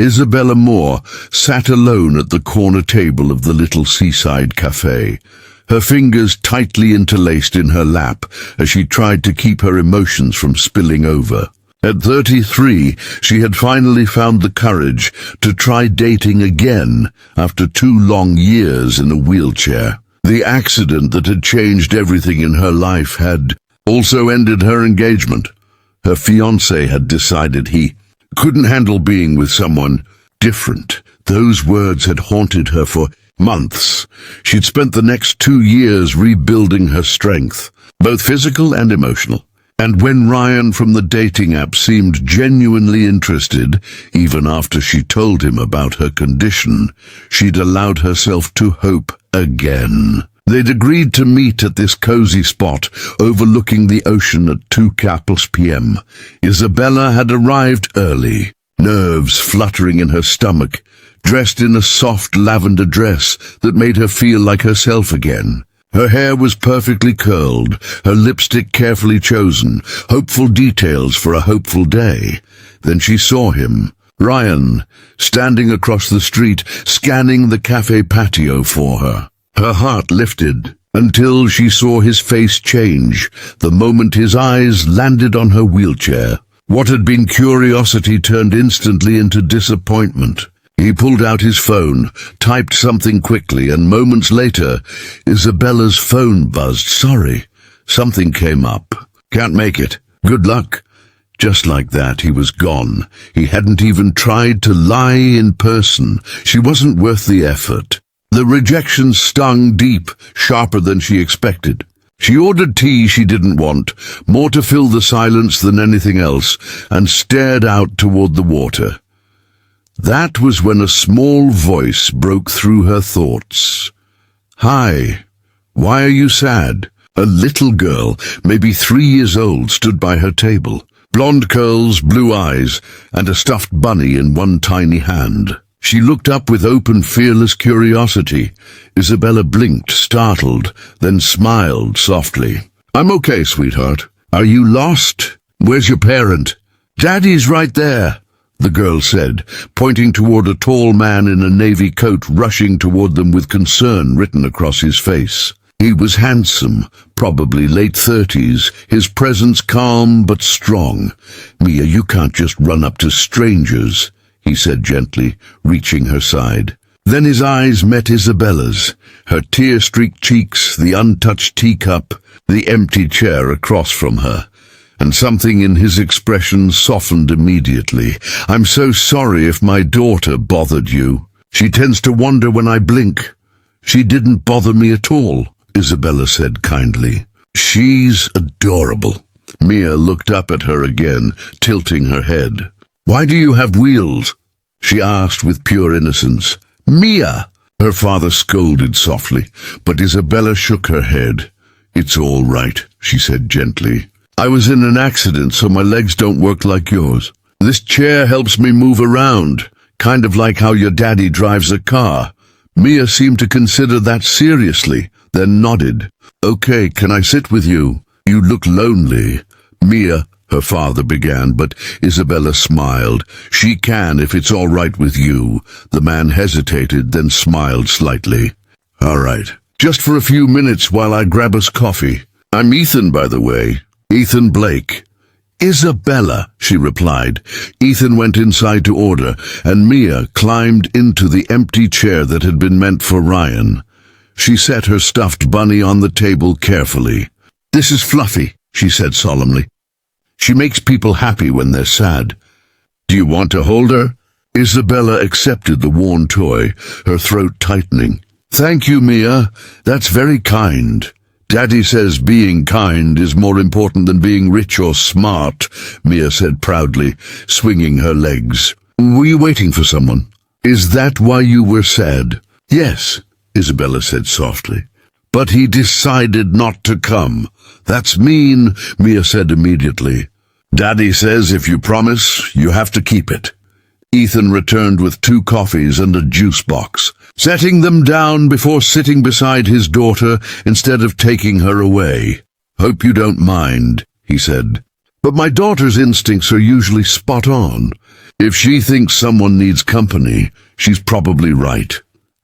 Isabella Moore sat alone at the corner table of the little seaside café, her fingers tightly interlaced in her lap as she tried to keep her emotions from spilling over. At 33, she had finally found the courage to try dating again after 2 long years in a wheelchair. The accident that had changed everything in her life had also ended her engagement. Her fiancé had decided he couldn't handle being with someone different. Those words had haunted her for months. She'd spent the next 2 years rebuilding her strength, both physical and emotional. And when Ryan from the dating app seemed genuinely interested, even after she told him about her condition, she'd allowed herself to hope again. They'd agreed to meet at this cozy spot overlooking the ocean at 2 p.m. Isabella had arrived early, nerves fluttering in her stomach, dressed in a soft lavender dress that made her feel like herself again. Her hair was perfectly curled, her lipstick carefully chosen, hopeful details for a hopeful day. Then she saw him, Ryan, standing across the street, scanning the cafe patio for her. Her heart lifted until she saw his face change the moment his eyes landed on her wheelchair. What had been curiosity turned instantly into disappointment. He pulled out his phone, typed something quickly, and moments later, Isabella's phone buzzed. "Sorry, something came up. Can't make it. Good luck." Just like that, he was gone. He hadn't even tried to lie in person. She wasn't worth the effort. The rejection stung deep, sharper than she expected. She ordered tea she didn't want, more to fill the silence than anything else, and stared out toward the water. That was when a small voice broke through her thoughts. "Hi, why are you sad?" A little girl, maybe 3 years old, stood by her table. Blonde curls, blue eyes, and a stuffed bunny in one tiny hand. She looked up with open, fearless curiosity. Isabella blinked, startled, then smiled softly. "I'm okay, sweetheart. Are you lost? Where's your parent?" "Daddy's right there," the girl said, pointing toward a tall man in a navy coat rushing toward them with concern written across his face. He was handsome, probably late 30s, his presence calm but strong. "Mia, you can't just run up to strangers," he said gently, reaching her side. Then his eyes met Isabella's, her tear-streaked cheeks, the untouched teacup, the empty chair across from her. And something in his expression softened immediately. "I'm so sorry if my daughter bothered you. She tends to wonder when I blink." "She didn't bother me at all," Isabella said kindly. "She's adorable." Mia looked up at her again, tilting her head. "Why do you have wheels?" she asked with pure innocence. "Mia!" her father scolded softly, but Isabella shook her head. "It's all right," she said gently. "I was in an accident, so my legs don't work like yours. This chair helps me move around, kind of like how your daddy drives a car." Mia seemed to consider that seriously, then nodded. "Okay, can I sit with you? You look lonely." "Mia," her father began, but Isabella smiled. "She can if it's all right with you." The man hesitated, then smiled slightly. "All right. Just for a few minutes while I grab us coffee. I'm Ethan, by the way. Ethan Blake." "Isabella," she replied. Ethan went inside to order, and Mia climbed into the empty chair that had been meant for Ryan. She set her stuffed bunny on the table carefully. "This is Fluffy," she said solemnly. "She makes people happy when they're sad. Do you want to hold her?" Isabella accepted the worn toy, her throat tightening. "Thank you, Mia. That's very kind. Daddy says being kind is more important than being rich or smart," Mia said proudly, swinging her legs. "Were you waiting for someone? Is that why you were sad?" "Yes," Isabella said softly. "But he decided not to come." "That's mean," Mia said immediately. "Daddy says if you promise, you have to keep it." Ethan returned with 2 coffees and a juice box, setting them down before sitting beside his daughter instead of taking her away. "Hope you don't mind," he said. "But my daughter's instincts are usually spot on." If she thinks someone needs company, she's probably right.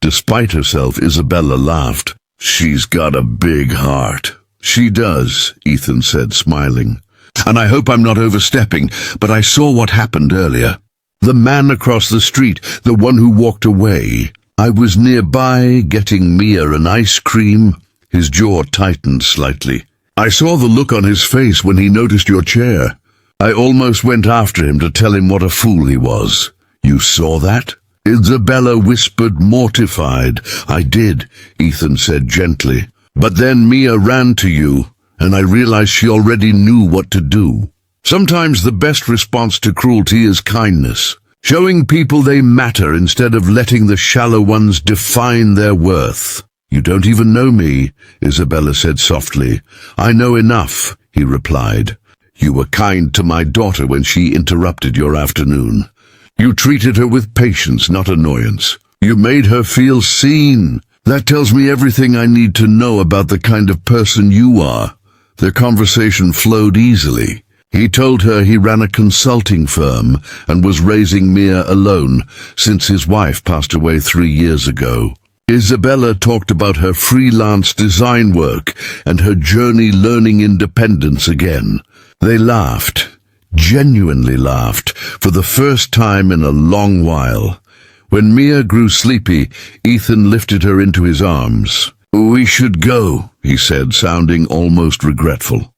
Despite herself, Isabella laughed. She's got a big heart. She does, Ethan said, smiling. And I hope I'm not overstepping, but I saw what happened earlier. The man across the street, the one who walked away. I was nearby, getting Mia an ice cream. His jaw tightened slightly. I saw the look on his face when he noticed your chair. I almost went after him to tell him what a fool he was. You saw that? Isabella whispered, mortified. I did, Ethan said gently. But then Mia ran to you, and I realized she already knew what to do. Sometimes the best response to cruelty is kindness, showing people they matter instead of letting the shallow ones define their worth. You don't even know me, Isabella said softly. I know enough, he replied. You were kind to my daughter when she interrupted your afternoon. You treated her with patience, not annoyance. You made her feel seen. That tells me everything I need to know about the kind of person you are. Their conversation flowed easily. He told her he ran a consulting firm and was raising Mia alone since his wife passed away 3 years ago. Isabella talked about her freelance design work and her journey learning independence again. They laughed, genuinely laughed, for the first time in a long while. When Mia grew sleepy, Ethan lifted her into his arms. We should go, he said, sounding almost regretful.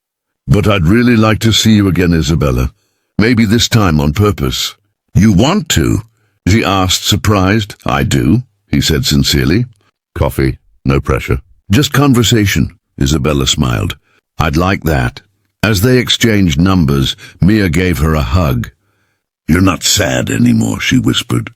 But I'd really like to see you again, Isabella. Maybe this time on purpose. You want to? She asked, surprised. I do, he said sincerely. Coffee, no pressure. Just conversation, Isabella smiled. I'd like that. As they exchanged numbers, Mia gave her a hug. You're not sad anymore, she whispered.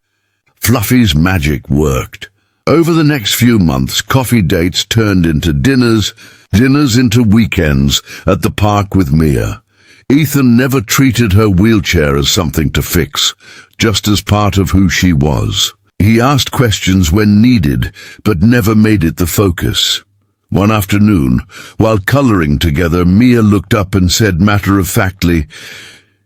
Fluffy's magic worked. Over the next few months, coffee dates turned into dinners into weekends at the park with Mia. Ethan never treated her wheelchair as something to fix, just as part of who she was. He asked questions when needed, but never made it the focus. One afternoon, while coloring together, Mia looked up and said matter-of-factly,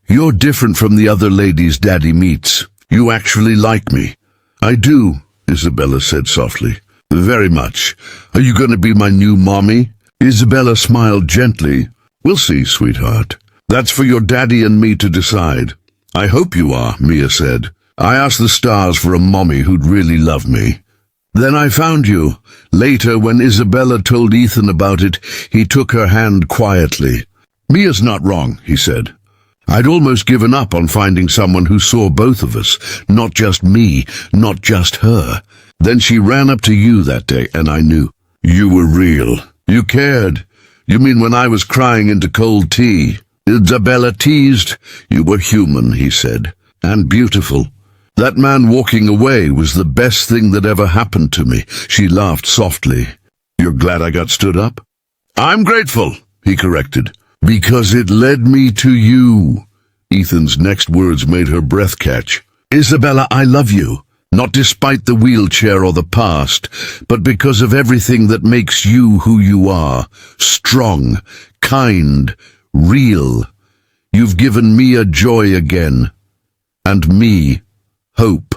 You're different from the other ladies Daddy meets. You actually like me. I do, Isabella said softly. Very much. Are you going to be my new mommy? Isabella smiled gently. We'll see, sweetheart. That's for your daddy and me to decide. I hope you are, Mia said. I asked the stars for a mommy who'd really love me. Then I found you. Later, when Isabella told Ethan about it, he took her hand quietly. Mia's not wrong, he said. I'd almost given up on finding someone who saw both of us, not just me, not just her. Then she ran up to you that day, and I knew. You were real. You cared. You mean when I was crying into cold tea? Isabella teased. You were human, he said, and beautiful. That man walking away was the best thing that ever happened to me. She laughed softly. You're glad I got stood up? I'm grateful, he corrected. Because it led me to you. Ethan's next words made her breath catch. Isabella, I love you. Not despite the wheelchair or the past, but because of everything that makes you who you are. Strong, kind, real. You've given me a joy again. And me hope.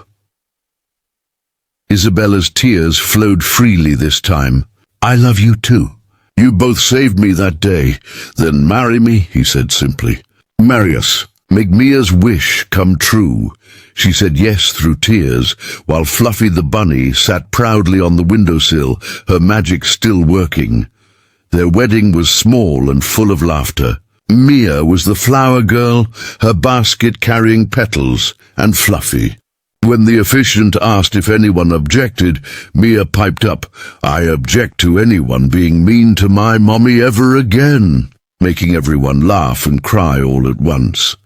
Isabella's tears flowed freely this time. I love you too. You both saved me that day. Then marry me, he said simply. Marry us. Make Mia's wish come true. She said yes through tears, while Fluffy the bunny sat proudly on the windowsill, her magic still working. Their wedding was small and full of laughter. Mia was the flower girl, her basket carrying petals, and Fluffy. When the officiant asked if anyone objected, Mia piped up, I object to anyone being mean to my mommy ever again, making everyone laugh and cry all at once.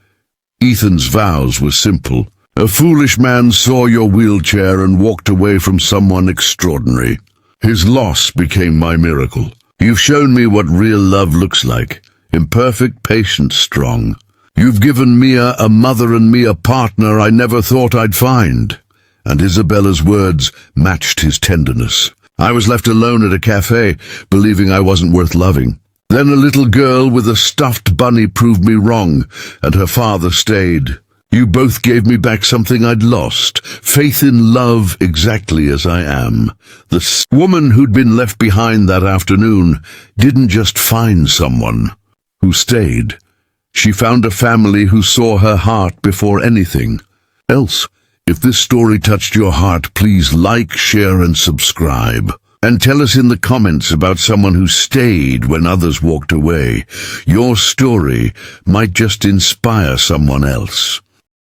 Ethan's vows were simple. A foolish man saw your wheelchair and walked away from someone extraordinary. His loss became my miracle. You've shown me what real love looks like. Imperfect, patient, strong. You've given Mia a mother and me a partner I never thought I'd find. And Isabella's words matched his tenderness. I was left alone at a café, believing I wasn't worth loving. Then a little girl with a stuffed bunny proved me wrong, and her father stayed. You both gave me back something I'd lost, faith in love exactly as I am. The woman who'd been left behind that afternoon didn't just find someone who stayed. She found a family who saw her heart before anything else. If this story touched your heart, please like, share, and subscribe. And tell us in the comments about someone who stayed when others walked away. Your story might just inspire someone else.